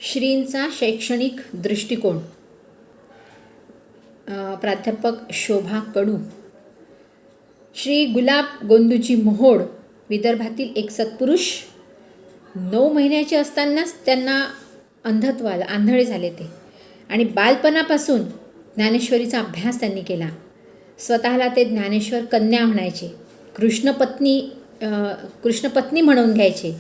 श्रींचा शैक्षणिक दृष्टिकोन. प्राध्यापक शोभा कडू. श्री गुलाब गोंदूची मोहोळ विदर्भातील एक सत्पुरुष. 9 महिन्याचे असतानाच त्यांना अंधत्व आलं, आंधळे झाले ते. आणि बालपणापासून ज्ञानेश्वरीचा अभ्यास त्यांनी केला. स्वतःला ते ज्ञानेश्वर कन्या म्हणायचे, कृष्णपत्नी म्हणून घ्यायचे.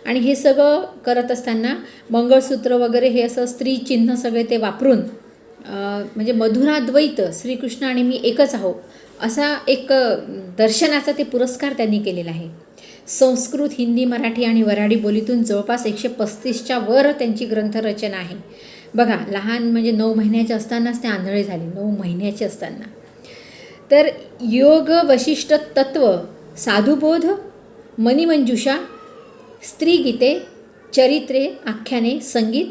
आणि हे सगळं करत असताना मंगळसूत्र वगैरे हे असं स्त्री चिन्ह सगळे ते वापरून म्हणजे मधुराद्वैत श्रीकृष्ण आणि मी एकच आहो असा एक दर्शनाचा ते पुरस्कार त्यांनी केलेला आहे. संस्कृत, हिंदी, मराठी आणि वऱ्हाडी बोलीतून जवळपास 135च्या वर त्यांची ग्रंथरचना आहे. बघा, लहान म्हणजे 9 महिन्याचे असतानाच ते आंधळे झाले, 9 महिन्याचे असताना. तर योग, वशिष्ठ तत्व, साधुबोध, मणिमंजुषा, स्त्रीगीते, चरित्रे, आख्याने, संगीत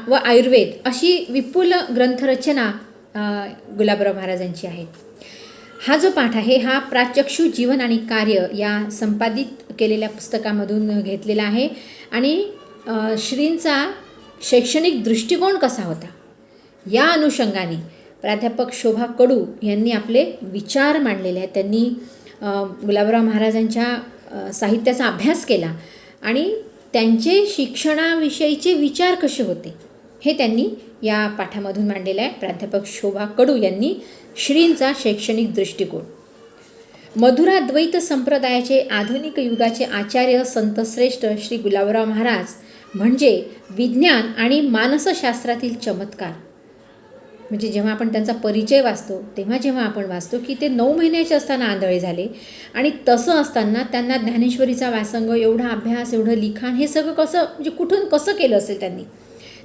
व आयुर्वेद अशी विपुल ग्रंथरचना गुलाबराव महाराजांची आहे. हा जो पाठ आहे हा प्राचक्षु जीवन आणि कार्य या संपादित केलेल्या पुस्तकामधून घेतलेला आहे. आणि श्रींचा शैक्षणिक दृष्टिकोन कसा होता या अनुषंगाने प्राध्यापक शोभा कडू यांनी आपले विचार मांडलेले आहेत. त्यांनी गुलाबराव महाराजांच्या साहित्याचा अभ्यास केला आणि त्यांचे शिक्षणाविषयीचे विचार कसे होते हे त्यांनी या पाठामधून मांडलेलं आहे. प्राध्यापक शोभा कडू यांनी श्रींचा शैक्षणिक दृष्टिकोन. मधुराद्वैत संप्रदायाचे आधुनिक युगाचे आचार्य संतश्रेष्ठ श्री गुलाबराव महाराज म्हणजे विज्ञान आणि मानसशास्त्रातील चमत्कार. म्हणजे जेव्हा आपण त्यांचा परिचय वाचतो तेव्हा जेव्हा आपण वाचतो की ते 9 महिन्याचे असताना आंधळे झाले आणि तसं असताना त्यांना ज्ञानेश्वरीचा व्यासंग, एवढा अभ्यास, एवढं लिखाण हे सगळं कसं म्हणजे कुठून कसं केलं असेल त्यांनी,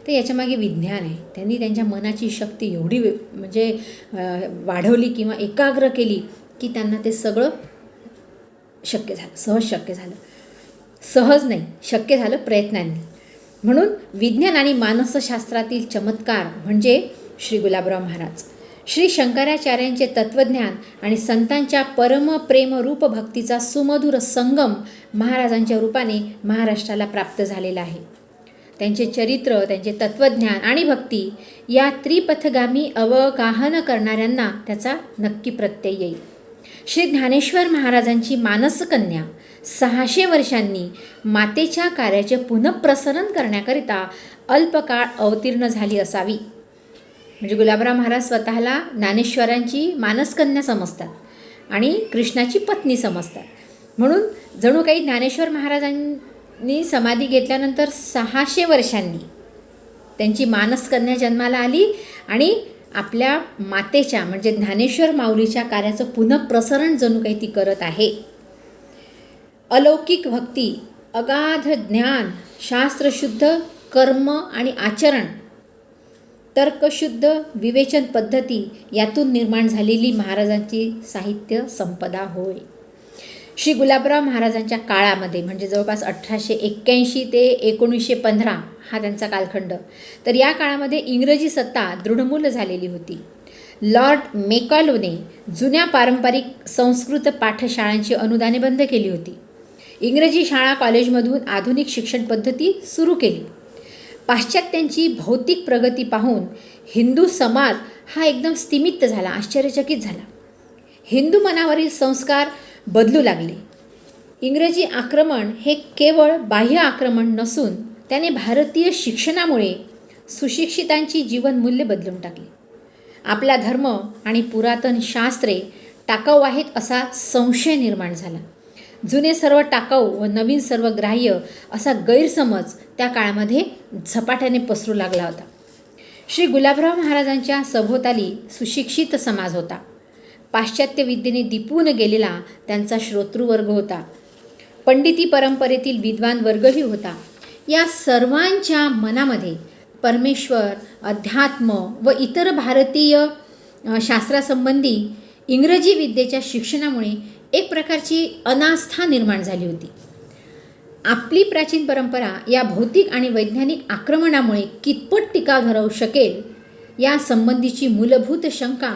तर याच्यामागे विज्ञान आहे. त्यांनी त्यांच्या मनाची शक्ती एवढी म्हणजे वाढवली किंवा एकाग्र केली की त्यांना ते सगळं शक्य झालं, सहज शक्य झालं. सहज नाही, शक्य झालं प्रयत्नांनी. म्हणून विज्ञान आणि मानसशास्त्रातील चमत्कार म्हणजे श्री गुलाबराव महाराज. श्री शंकराचार्यांचे तत्त्वज्ञान आणि संतांच्या परमप्रेम रूप भक्तीचा सुमधुर संगम महाराजांच्या रूपाने महाराष्ट्राला प्राप्त झालेला आहे. त्यांचे चरित्र, त्यांचे तत्त्वज्ञान आणि भक्ती या त्रिपथगामी अवगाहन करणाऱ्यांना त्याचा नक्की प्रत्यय येईल. श्री ज्ञानेश्वर महाराजांची मानसकन्या 600 वर्षांनी मातेच्या कार्याचे पुनःप्रसारण करण्याकरिता अल्पकाळ अवतीर्ण झाली असावी. म्हणजे गुलाबराव महाराज स्वतःला ज्ञानेश्वरांची मानसकन्या समजतात आणि कृष्णाची पत्नी समजतात. म्हणून जणू काही ज्ञानेश्वर महाराजांनी समाधी घेतल्यानंतर 600 वर्षांनी त्यांची मानसकन्या जन्माला आली आणि आपल्या मातेच्या म्हणजे ज्ञानेश्वर माऊलीच्या कार्याचं पुनःप्रसारण जणू काही ती करत आहे. अलौकिक भक्ती, अगाध ज्ञान, शास्त्रशुद्ध कर्म आणि आचरण, तर्कशुद्ध विवेचन पद्धती यातून निर्माण झालेली महाराजांची साहित्य संपदा होय. श्री गुलाबराव महाराजांच्या काळामध्ये म्हणजे जवळपास 1881 ते 1915 हा त्यांचा कालखंड. तर या काळामध्ये इंग्रजी सत्ता दृढमूल झालेली होती. लॉर्ड मेकॉलोने जुन्या पारंपरिक संस्कृत पाठशाळांची अनुदाने बंद केली होती. इंग्रजी शाळा कॉलेजमधून आधुनिक शिक्षण पद्धती सुरू केली. पाश्चात्यांची भौतिक प्रगती पाहून हिंदू समाज हा एकदम स्तिमित झाला, आश्चर्यचकित झाला. हिंदू मनावरील संस्कार बदलू लागले. इंग्रजी आक्रमण हे केवळ बाह्य आक्रमण नसून त्याने भारतीय शिक्षणामुळे सुशिक्षितांची जीवनमूल्य बदलून टाकली. आपला धर्म आणि पुरातन शास्त्रे टाकाऊ आहेत असा संशय निर्माण झाला. जुने सर्व टाकाऊ व नवीन सर्व ग्राह्य असा गैरसमज त्या काळामध्ये झपाट्याने पसरू लागला होता. श्री गुलाबराव महाराजांच्या सभोवताली सुशिक्षित समाज होता. पाश्चात्य विद्येने दिपून गेलेला त्यांचा श्रोतृवर्ग होता. पंडिती परंपरेतील विद्वान वर्गही होता. या सर्वांच्या मनामध्ये परमेश्वर, अध्यात्म व इतर भारतीय शास्त्रासंबंधी इंग्रजी विद्येच्या शिक्षणामुळे एक प्रकारची अनास्था निर्माण झाली होती. आपली प्राचीन परंपरा या भौतिक आणि वैज्ञानिक आक्रमणामुळे कितपत टिकाव धरावू शकेल या संबंधीची मूलभूत शंका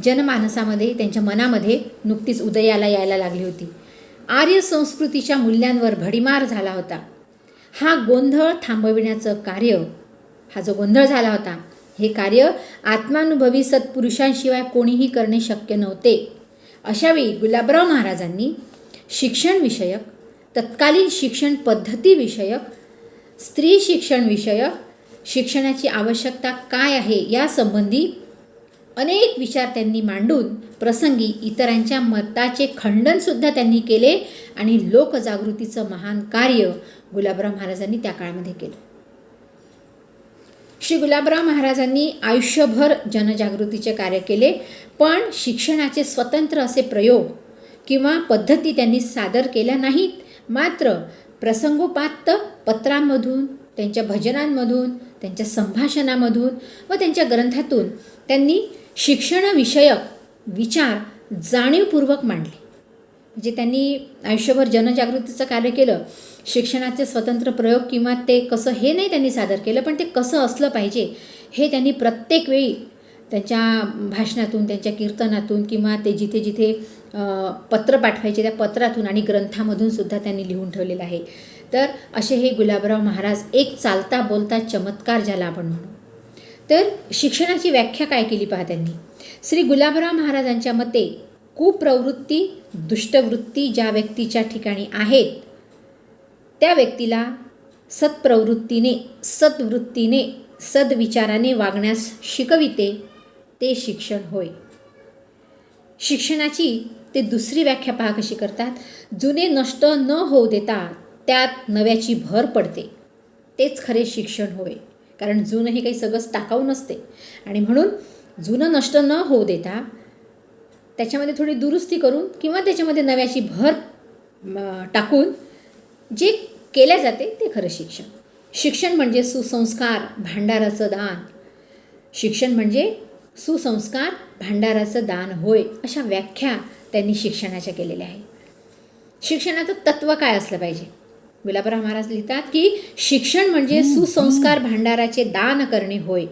जनमानसामध्ये, त्यांच्या मनामध्ये नुकतीच उदयाला यायला लागली होती. आर्य संस्कृतीच्या मूल्यांवर भडीमार झाला होता. हा गोंधळ थांबविण्याचं कार्य हा जो गोंधळ झाला होता, हे कार्य आत्मानुभवी सत्पुरुषांशिवाय कोणीही करणे शक्य नव्हते. अशावेळी गुलाबराव महाराजांनी शिक्षणविषयक, तत्कालीन शिक्षण पद्धतीविषयक, स्त्री शिक्षणविषयक, शिक्षणाची आवश्यकता काय आहे यासंबंधी अनेक विचार त्यांनी मांडून प्रसंगी इतरांच्या मताचे खंडनसुद्धा त्यांनी केले आणि लोकजागृतीचं महान कार्य गुलाबराव महाराजांनी त्या काळामध्ये केलं. श्री गुलाबराव महाराजांनी आयुष्यभर जनजागृतीचे कार्य केले, पण शिक्षणाचे स्वतंत्र असे प्रयोग किंवा पद्धती त्यांनी सादर केल्या नाहीत. मात्र प्रसंगोपात पत्रांमधून, त्यांच्या भजनांमधून, त्यांच्या संभाषणामधून व त्यांच्या ग्रंथातून त्यांनी शिक्षणविषयक विचार जाणीवपूर्वक मांडले. म्हणजे त्यांनी आयुष्यभर जनजागृतीचं कार्य केलं. शिक्षणाचे स्वतंत्र प्रयोग किंवा ते कसं हे नाही त्यांनी सादर केलं, पण ते कसं असलं पाहिजे हे त्यांनी प्रत्येक वेळी त्यांच्या भाषणातून, त्यांच्या कीर्तनातून किंवा ते जिथे जिथे पत्र पाठवायचे त्या पत्रातून आणि ग्रंथामधून सुद्धा त्यांनी लिहून ठेवलेलं आहे. तर असे हे गुलाबराव महाराज एक चालता बोलता चमत्कार ज्याला आपण म्हणू. तर शिक्षणाची व्याख्या काय केली पहा त्यांनी. श्री गुलाबराव महाराजांच्या मते कुप्रवृत्ती, दुष्टवृत्ती ज्या व्यक्तीच्या ठिकाणी आहेत त्या व्यक्तीला सत्प्रवृत्तीने, सद्वृत्तीने, सद्विचाराने वागण्यास शिकविते ते शिक्षण होय. शिक्षणाची ते दुसरी व्याख्या पहा कशी करतात. जुने नष्ट न होऊ देता त्यात नव्याची भर पडते तेच खरे शिक्षण होय. कारण जुनं हे काही सगळंच टाकाऊ नसते आणि म्हणून जुनं नष्ट न होऊ देता त्याच्यामध्ये थोडी दुरुस्ती करून किंवा त्याच्यामध्ये नव्याची भर टाकून जे केल्या जाते ते खरं शिक्षण. शिक्षण म्हणजे सुसंस्कार भांडाराचं दान. शिक्षण म्हणजे सुसंस्कार भांडाराचं दान होय. अशा व्याख्या त्यांनी शिक्षणाच्या केलेल्या आहे. शिक्षणाचं तत्त्व काय असलं पाहिजे. गुलाबराव महाराज लिहितात की शिक्षण म्हणजे सुसंस्कार भांडाराचे दान करणे होय.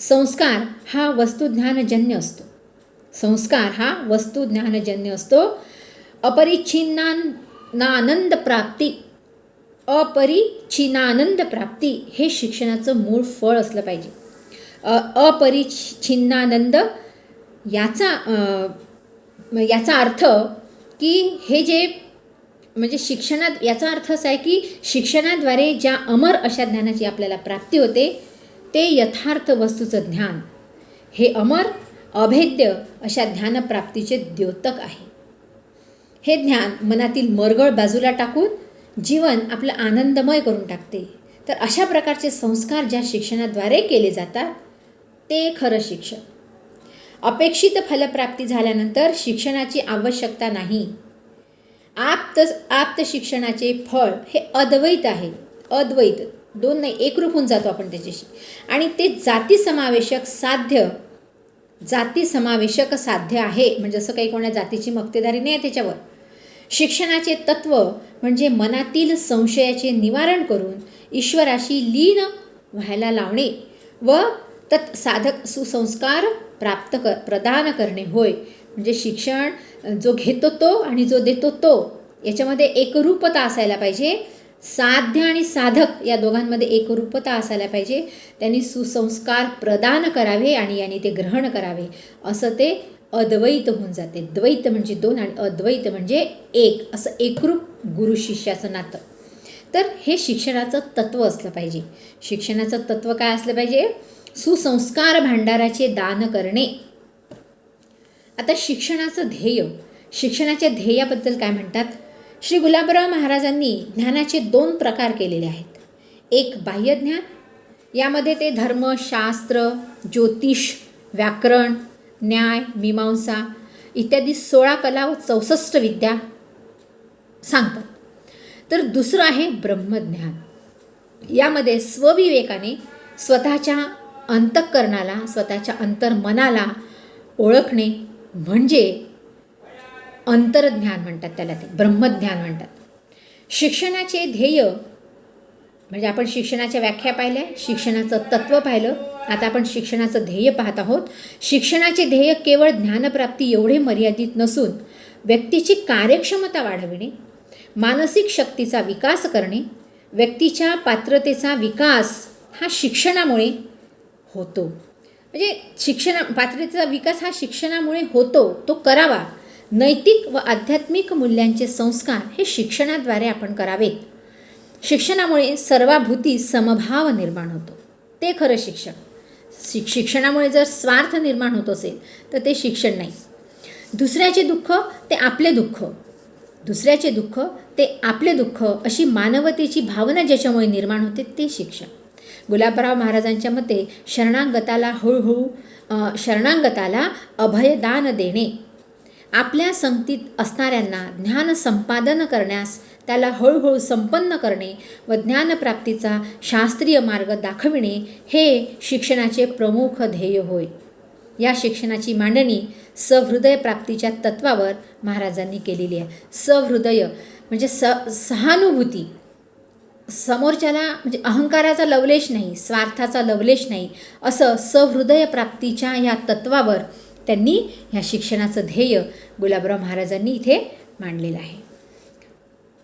संस्कार हा वस्तुज्ञानजन्य असतो. संस्कार हा वस्तुज्ञानजन्य असतो. अपरिच्छिन्नानंद प्राप्ती हे शिक्षणाचं मूळ फळ असलं पाहिजे. अपरिच्छिन्नानंद याचा अर्थ की हे जे म्हणजे शिक्षणात याचा अर्थ असा आहे की शिक्षणाद्वारे ज्या अमर अशा ज्ञानाची आपल्याला प्राप्ती होते ते यथार्थ वस्तूचं ज्ञान हे अमर अभेद्य अशा ज्ञानप्राप्तीचे द्योतक आहे. हे ज्ञान मनातील मरगळ बाजूला टाकून जीवन आपलं आनंदमय करून टाकते. तर अशा प्रकारचे संस्कार ज्या शिक्षणाद्वारे केले जातात ते खरं शिक्षण. अपेक्षित फलप्राप्ती झाल्यानंतर शिक्षणाची आवश्यकता नाही. आप्त शिक्षणाचे फळ हे अद्वैत आहे. अद्वैत दोन नाही, एकरूप होऊन जातो आपण त्याच्याशी. आणि ते जाती समावेशक साध्य आहे. म्हणजे असं काही कोणा जातीची मक्तेदारी नाही आहे त्याच्यावर. शिक्षणाचे तत्व म्हणजे मनातील संशयाचे निवारण करून ईश्वराशी लीन व्हायला लावणे व तत्साधक सुसंस्कार प्रदान करणे होय. म्हणजे शिक्षण जो घेतो तो आणि जो देतो तो याच्यामध्ये एकरूपता असायला पाहिजे. साध्य आणि साधक या दोघांमध्ये एकरूपता असायला पाहिजे. त्यांनी सुसंस्कार प्रदान करावे आणि यांनी ते ग्रहण करावे. असं ते अद्वैत होऊन जाते. द्वैत म्हणजे दोन आणि अद्वैत म्हणजे एक, असं एकरूप गुरु शिष्याचं नातं. तर हे शिक्षणाचं तत्त्व असलं पाहिजे. शिक्षणाचं तत्त्व काय असलं पाहिजे. सुसंस्कार भांडाराचे दान करणे. आता शिक्षणाचं ध्येय, शिक्षणाच्या ध्येयाबद्दल काय म्हणतात. श्री गुलाबराव महाराजांनी ज्ञानाचे 2 प्रकार केलेले आहेत. एक बाह्य ज्ञान, यामध्ये ते धर्म, शास्त्र, ज्योतिष, व्याकरण, न्याय, मीमांसा इत्यादी 16 कला व 64 विद्या सांगतात. तर दुसरं आहे ब्रह्मज्ञान. यामध्ये स्वविवेकाने स्वतःच्या अंतःकरणाला, स्वतःच्या अंतर्मनाला ओळखणे म्हणजे अंतर्ज्ञान म्हणतात त्याला, ते ब्रह्मज्ञान म्हणतात. शिक्षणाचे ध्येय म्हणजे आपण शिक्षणाच्या व्याख्या पाहिल्या, शिक्षणाचं तत्त्व पाहिलं. आता आपण शिक्षणाचं ध्येय पाहत आहोत. शिक्षणाचे ध्येय केवळ ज्ञानप्राप्ती एवढे मर्यादित नसून व्यक्तीची कार्यक्षमता वाढविणे, मानसिक शक्तीचा विकास करणे, व्यक्तीच्या पात्रतेचा विकास हा शिक्षणामुळे होतो. म्हणजे पात्रतेचा विकास हा शिक्षणामुळे होतो, तो करावा. नैतिक व आध्यात्मिक मूल्यांचे संस्कार हे शिक्षणाद्वारे आपण करावेत. शिक्षणामुळे सर्वाभूती समभाव निर्माण होतो, ते खरं शिक्षण. शिक्षणामुळे जर स्वार्थ निर्माण होत असेल तर ते शिक्षण नाही. दुसऱ्याचे दुःख ते आपले दुःख, दुसऱ्याचे दुःख ते आपले दुःख अशी मानवतेची भावना ज्याच्यामुळे निर्माण होते ते शिक्षण. गुलाबराव महाराजांच्या मते शरणागताला अभयदान देणे, आपल्या संगतीत असणाऱ्यांना ज्ञान संपादन करण्यास त्याला हळूहळू संपन्न करणे व ज्ञानप्राप्तीचा शास्त्रीय मार्ग दाखविणे हे शिक्षणाचे प्रमुख ध्येय होय. या शिक्षणाची मांडणी सहृदय प्राप्तीच्या तत्वावर महाराजांनी केलेली आहे. सहृदय म्हणजे सहानुभूती, समोरच्याला म्हणजे अहंकाराचा लवलेश नाही, स्वार्थाचा लवलेश नाही, असं सहृदय प्राप्तीच्या या तत्वावर त्यांनी ह्या शिक्षणाचं ध्येय गुलाबराव महाराजांनी इथे मांडलेलं आहे.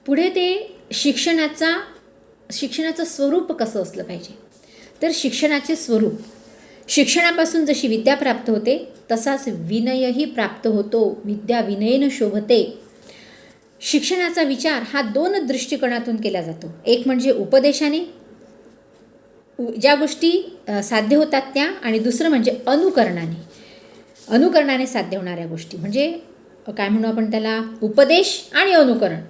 पुढे ते शिक्षणाचं स्वरूप कसं असलं पाहिजे, तर शिक्षणाचे स्वरूप, शिक्षणापासून जशी विद्या प्राप्त होते तसाच विनयही प्राप्त होतो. विद्या विनयेन शोभते. शिक्षणाचा विचार हा 2 दृष्टिकोनातून केला जातो. एक म्हणजे उपदेशाने ज्या गोष्टी साध्य होतात त्या, आणि दुसरं म्हणजे अनुकरणाने साध्य होणाऱ्या गोष्टी. म्हणजे काय म्हणू आपण त्याला, उपदेश आणि अनुकरण,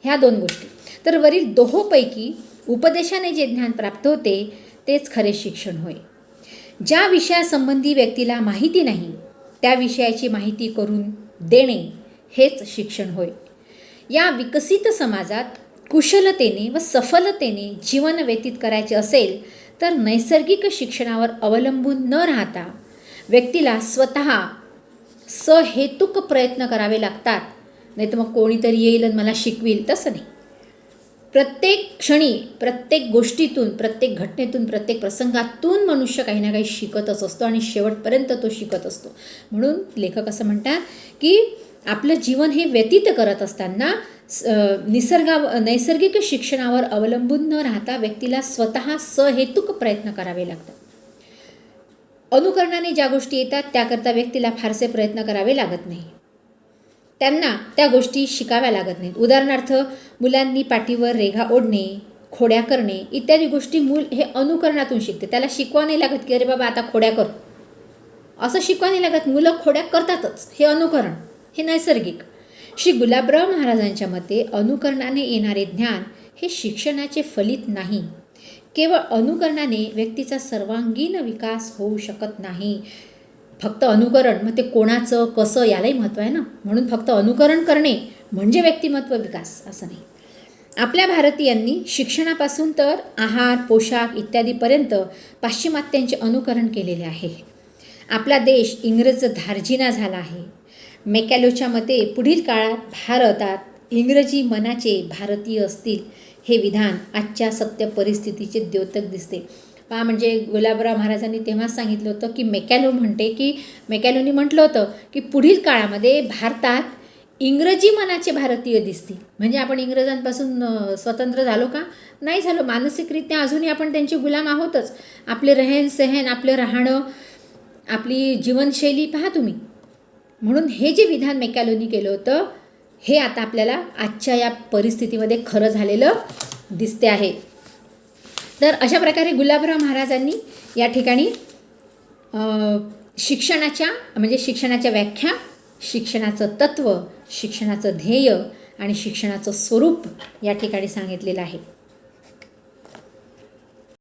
ह्या 2 गोष्टी. तर वरील दोहोंपैकी उपदेशाने जे ज्ञान प्राप्त होते तेच खरे शिक्षण होय. ज्या विषयासंबंधी व्यक्तीला माहिती नाही त्या विषयाची माहिती करून देणे हेच शिक्षण होय. या विकसित समाजात कुशलतेने व सफलतेने जीवन व्यतीत करायचे असेल तर नैसर्गिक शिक्षणावर अवलंबून न राहता व्यक्तीला स्वतः सहेतुक प्रयत्न करावे लागतात. नाही तर मग कोणीतरी येईल आणि मला शिकविल, तसं नाही. प्रत्येक क्षणी, प्रत्येक गोष्टीतून, प्रत्येक घटनेतून, प्रत्येक प्रसंगातून मनुष्य काही ना काही शिकतच असतो आणि शेवटपर्यंत तो शिकत असतो. म्हणून लेखक असं म्हणतात की आपलं जीवन हे व्यतीत करत असताना नैसर्गिक शिक्षणावर अवलंबून न राहता व्यक्तीला स्वतः सहेतुक प्रयत्न करावे लागतात. अनुकरणाने ज्या गोष्टी येतात त्याकरता व्यक्तीला फारसे प्रयत्न करावे लागत नाही, त्यांना त्या गोष्टी शिकाव्या लागत नाहीत. उदाहरणार्थ, मुलांनी पाठीवर रेघा ओढणे, खोड्या करणे इत्यादी गोष्टी मूल हे अनुकरणातून शिकते. त्याला शिकवा नाही लागत की अरे बाबा आता खोड्या कर, असं शिकवा नाही लागत. मुलं खोड्या करतातच. हे अनुकरण, हे नैसर्गिक. श्री गुलाबराव महाराजांच्या मते अनुकरणाने येणारे ज्ञान हे शिक्षणाचे फलित नाही. केवळ अनुकरणाने व्यक्तीचा सर्वांगीण विकास होऊ शकत नाही. फक्त अनुकरण, मग ते कोणाचं कसं यालाही महत्त्व आहे ना. म्हणून फक्त अनुकरण करणे म्हणजे व्यक्तिमत्व विकास असं नाही. आपल्या भारतीयांनी शिक्षणापासून तर आहार, पोशाख इत्यादीपर्यंत पाश्चिमात्यांचे अनुकरण केलेले आहे. आपला देश इंग्रज धार्जिना झाला आहे. मॅकॅलोच्या मते पुढील काळात भारतात इंग्रजी मनाचे भारतीय असतील हे विधान आजच्या सत्य परिस्थितीचे द्योतक दिसते. म्हणजे गुलाबराव महाराजांनी तेव्हाच सांगितलं होतं की मॅकॅलोनी म्हटलं होतं की पुढील काळामध्ये भारतात इंग्रजी मनाचे भारतीय दिसतील. म्हणजे आपण इंग्रजांपासून स्वतंत्र झालो का? नाही झालो. मानसिकरित्या अजूनही आपण त्यांचे गुलाम आहोतच. आपले रहनसहन, आपलं राहणं, आपली जीवनशैली पहा तुम्ही. म्हणून हे जे विधान मॅकॅलोनी केलं होतं हे आता आपल्याला आजच्या या परिस्थितीमध्ये खरं झालेलं दिसते आहे. तर अशा प्रकारे गुलाबराव महाराजांनी या ठिकाणी शिक्षणाच्या व्याख्या, शिक्षणाचं तत्त्व, शिक्षणाचं ध्येय आणि शिक्षणाचं स्वरूप या ठिकाणी सांगितलेलं आहे.